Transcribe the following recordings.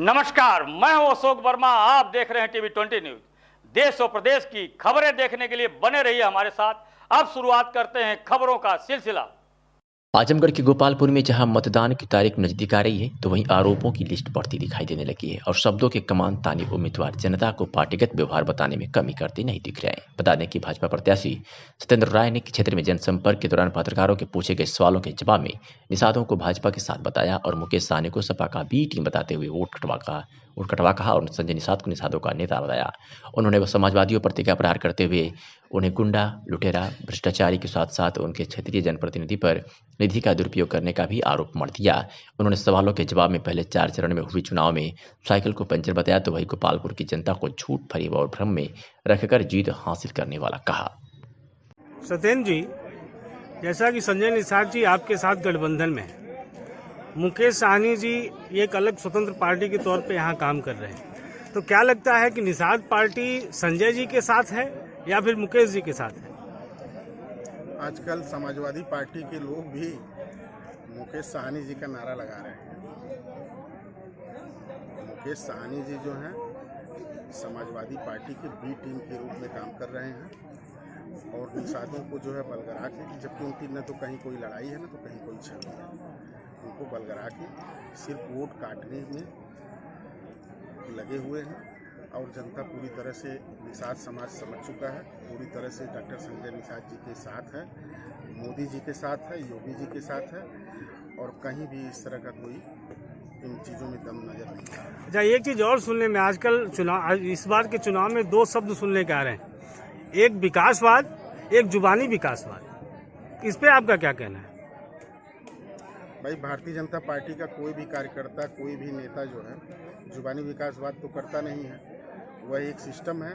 नमस्कार, मैं हूं अशोक वर्मा। आप देख रहे हैं टीवी 20 न्यूज। देश और प्रदेश की खबरें देखने के लिए बने रहिए हमारे साथ। अब शुरुआत करते हैं खबरों का सिलसिला। आजमगढ़ के गोपालपुर में जहां मतदान की तारीख नजदीक आ रही है, तो वहीं आरोपों की लिस्ट बढ़ती दिखाई देने लगी है और शब्दों के कमान तानी उम्मीदवार जनता को पार्टीगत व्यवहार बताने में कमी करते नहीं दिख रहे हैं। बता दें कि भाजपा प्रत्याशी सत्येंद्र राय ने क्षेत्र में जनसंपर्क के दौरान पत्रकारों के पूछे गए सवालों के जवाब में निषादों को भाजपा के साथ बताया और मुकेश सहनी को सपा का बी टीम बताते हुए वोट कटवा कहा और संजय निषाद को निषादों का नेता बताया। उन्होंने समाजवादियों पर तीखा प्रहार करते हुए उन्हें गुंडा, लुटेरा, भ्रष्टाचारी के साथ साथ उनके क्षेत्रीय जनप्रतिनिधि पर निधि का दुरुपयोग करने का भी आरोप मढ़ दिया। उन्होंने सवालों के जवाब में पहले 4 चरण में हुए चुनाव में साइकिल को पंचर बताया, तो वही गोपालपुर की जनता को झूठ, फरेब और भ्रम में रखकर जीत हासिल करने वाला कहा। सत्येंद्र जी, जैसा कि संजय निषाद जी आपके साथ गठबंधन में हैं, मुकेश सहनी जी एक अलग स्वतंत्र पार्टी के तौर पे यहाँ काम कर रहे हैं, तो क्या लगता है कि निषाद पार्टी संजय जी के साथ है या फिर मुकेश जी के साथ है? आजकल समाजवादी पार्टी के लोग भी मुकेश सहनी जी का नारा लगा रहे हैं। मुकेश सहनी जी जो हैं समाजवादी पार्टी के बी टीम के रूप में काम कर रहे हैं और निषादों को जो है बलगरा के, जबकि उनकी न तो कहीं कोई लड़ाई है न तो कहीं कोई छवि है, उनको बलगरा के सिर्फ वोट काटने में लगे हुए हैं। और जनता पूरी तरह से निषाद समाज समझ चुका है, पूरी तरह से डॉक्टर संजय निषाद जी के साथ है, मोदी जी के साथ है, योगी जी के साथ है और कहीं भी इस तरह का कोई इन चीज़ों में दम नजर नहीं आ रहा। अच्छा, एक चीज और सुनने में आजकल इस बार के चुनाव में 2 शब्द सुनने के आ रहे हैं, एक विकासवाद, एक जुबानी विकासवाद। इस पे आपका क्या कहना है? भाई, भारतीय जनता पार्टी का कोई भी कार्यकर्ता, कोई भी नेता जो है जुबानी विकासवाद तो करता नहीं है। वह एक सिस्टम है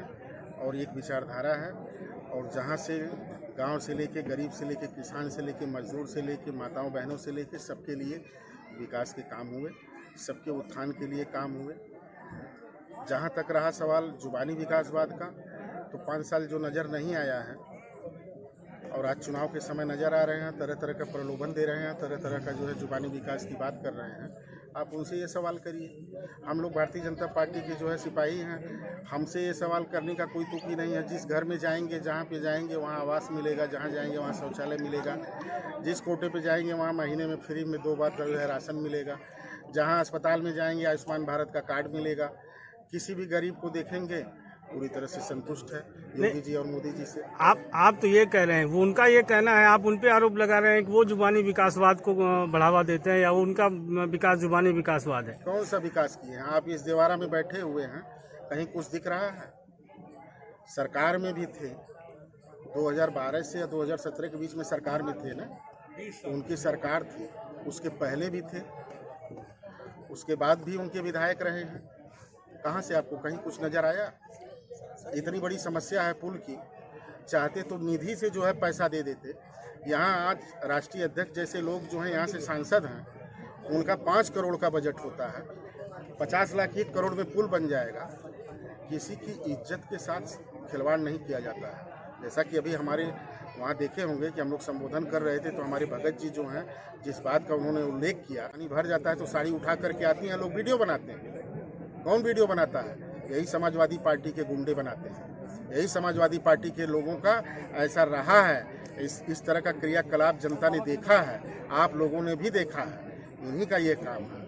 और एक विचारधारा है और जहाँ से गांव से लेके, गरीब से लेके, किसान से लेके, मजदूर से लेके, माताओं बहनों से लेके सबके लिए विकास के काम हुए, सबके उत्थान के लिए काम हुए। जहाँ तक रहा सवाल जुबानी विकासवाद का, तो 5 साल जो नज़र नहीं आया है और आज चुनाव के समय नज़र आ रहे हैं, तरह तरह का प्रलोभन दे रहे हैं, तरह तरह का जो है जुबानी विकास की बात कर रहे हैं। आप उनसे ये सवाल करिए। हम लोग भारतीय जनता पार्टी के जो है सिपाही हैं, हमसे ये सवाल करने का कोई तुक ही नहीं है। जिस घर में जाएंगे, जहाँ पे जाएंगे वहाँ आवास मिलेगा, जहाँ जाएंगे वहाँ शौचालय मिलेगा, जिस कोटे पे जाएंगे वहाँ महीने में फ्री में 2 बार जो है राशन मिलेगा, जहाँ अस्पताल में जाएंगे आयुष्मान भारत का कार्ड मिलेगा। किसी भी गरीब को देखेंगे पूरी तरह से संतुष्ट है योगी जी और मोदी जी से। आप तो ये कह रहे हैं, वो उनका ये कहना है, आप उन पे आरोप लगा रहे हैं कि वो जुबानी विकासवाद को बढ़ावा देते हैं या वो उनका विकास जुबानी विकासवाद है। कौन सा विकास किए हैं? आप इस दीवारा में बैठे हुए हैं, कहीं कुछ दिख रहा है? सरकार में भी थे, 2012 से या 2017 के बीच में सरकार में थे ना, तो उनकी सरकार थी, उसके पहले भी थे, उसके बाद भी उनके विधायक रहे हैं। कहाँ से आपको कहीं कुछ नजर आया? इतनी बड़ी समस्या है पुल की, चाहते तो निधि से जो है पैसा दे देते। यहाँ आज राष्ट्रीय अध्यक्ष जैसे लोग जो हैं यहाँ से सांसद हैं, उनका 5 करोड़ का बजट होता है, 50 लाख 1 करोड़ में पुल बन जाएगा। किसी की इज्जत के साथ खिलवाड़ नहीं किया जाता है। जैसा कि अभी हमारे वहाँ देखे होंगे कि हम लोग संबोधन कर रहे थे, तो हमारे भगत जी जो हैं जिस बात का उन्होंने उल्लेख किया, पानी भर जाता है तो साड़ी उठा करके आती हैं, लोग वीडियो बनाते हैं। कौन वीडियो बनाता है? यही समाजवादी पार्टी के गुंडे बनाते हैं। यही समाजवादी पार्टी के लोगों का ऐसा रहा है। इस तरह का क्रियाकलाप जनता ने देखा है, आप लोगों ने भी देखा है। इन्हीं का ये काम है।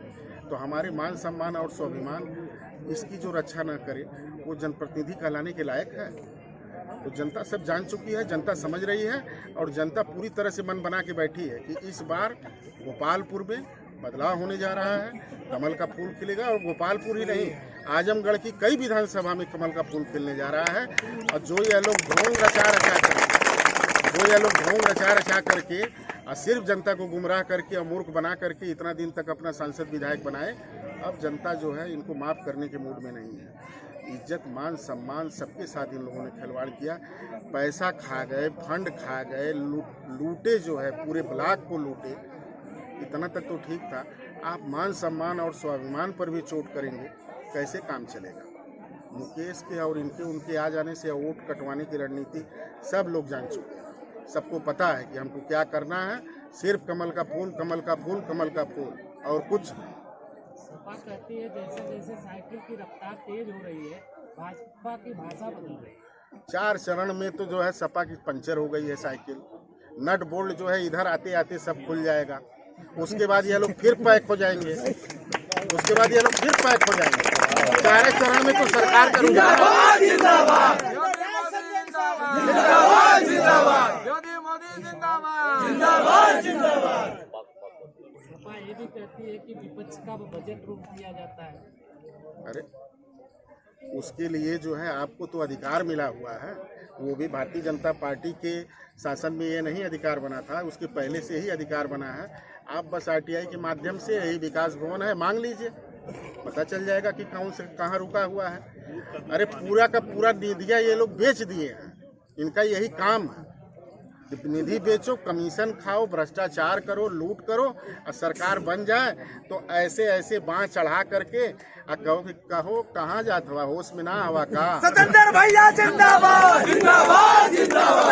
तो हमारे मान सम्मान और स्वाभिमान इसकी जो रक्षा न करे, वो जनप्रतिनिधि कहलाने के लायक है? तो जनता सब जान चुकी है, जनता समझ रही है और जनता पूरी तरह से मन बना के बैठी है कि इस बार गोपालपुर में बदलाव होने जा रहा है, कमल का फूल खिलेगा। और गोपालपुर ही नहीं, आजमगढ़ की कई विधानसभा में कमल का फूल खिलने जा रहा है। और जो ये लोग ढोंग रचा रचा करके और सिर्फ जनता को गुमराह करके और मूर्ख बना करके इतना दिन तक अपना सांसद विधायक बनाए, अब जनता जो है इनको माफ़ करने के मूड में नहीं है। इज्जत, मान सम्मान सबके साथ इन लोगों ने खिलवाड़ किया। पैसा खा गए, फंड खा गए, लूटे जो है, पूरे ब्लॉक को लूटे। इतना तक तो ठीक था। आप मान सम्मान और स्वाभिमान पर भी चोट करेंगे, कैसे काम चलेगा? मुकेश के और उनके आ जाने से वोट कटवाने की रणनीति सब लोग जान चुके हैं। सबको पता है कि हमको क्या करना है। सिर्फ कमल का फूल, कमल का फूल, कमल का फूल और कुछ नहीं। सपा कहती है जैसे जैसे साइकिल की रफ्तार तेज हो रही है, भाजपा की भाषा बदल रही है। 4 चरण में तो जो है सपा की पंचर हो गई है साइकिल। नट बोल्ट जो है इधर आते आते सब खुल जाएगा। उसके बाद ये लोग फिर पैक हो जाएंगे। उसके बाद ये लोग फिर पैक हो जाएंगे। 4 चरण में तो सरकार का सपा ये भी कहती है कि विपक्ष का बजट रोक दिया जाता है। अरे उसके लिए जो है आपको तो अधिकार मिला हुआ है। वो भी भारतीय जनता पार्टी के शासन में ये नहीं अधिकार बना था, उसके पहले से ही अधिकार बना है। आप बस आरटीआई के माध्यम से यही विकास भवन है, मांग लीजिए, पता चल जाएगा कि कौन से कहाँ रुका हुआ है। अरे पूरा का पूरा निधिया ये लोग बेच दिए हैं। इनका यही काम है, निधि बेचो, कमीशन खाओ, भ्रष्टाचार करो, लूट करो, और सरकार बन जाए तो ऐसे ऐसे बाँह चढ़ा करके कहो कहाँ जात हवा, होश में ना हवा का। सतेंद्र भैया जिंदाबाद जिंदाबाद जिंदाबाद।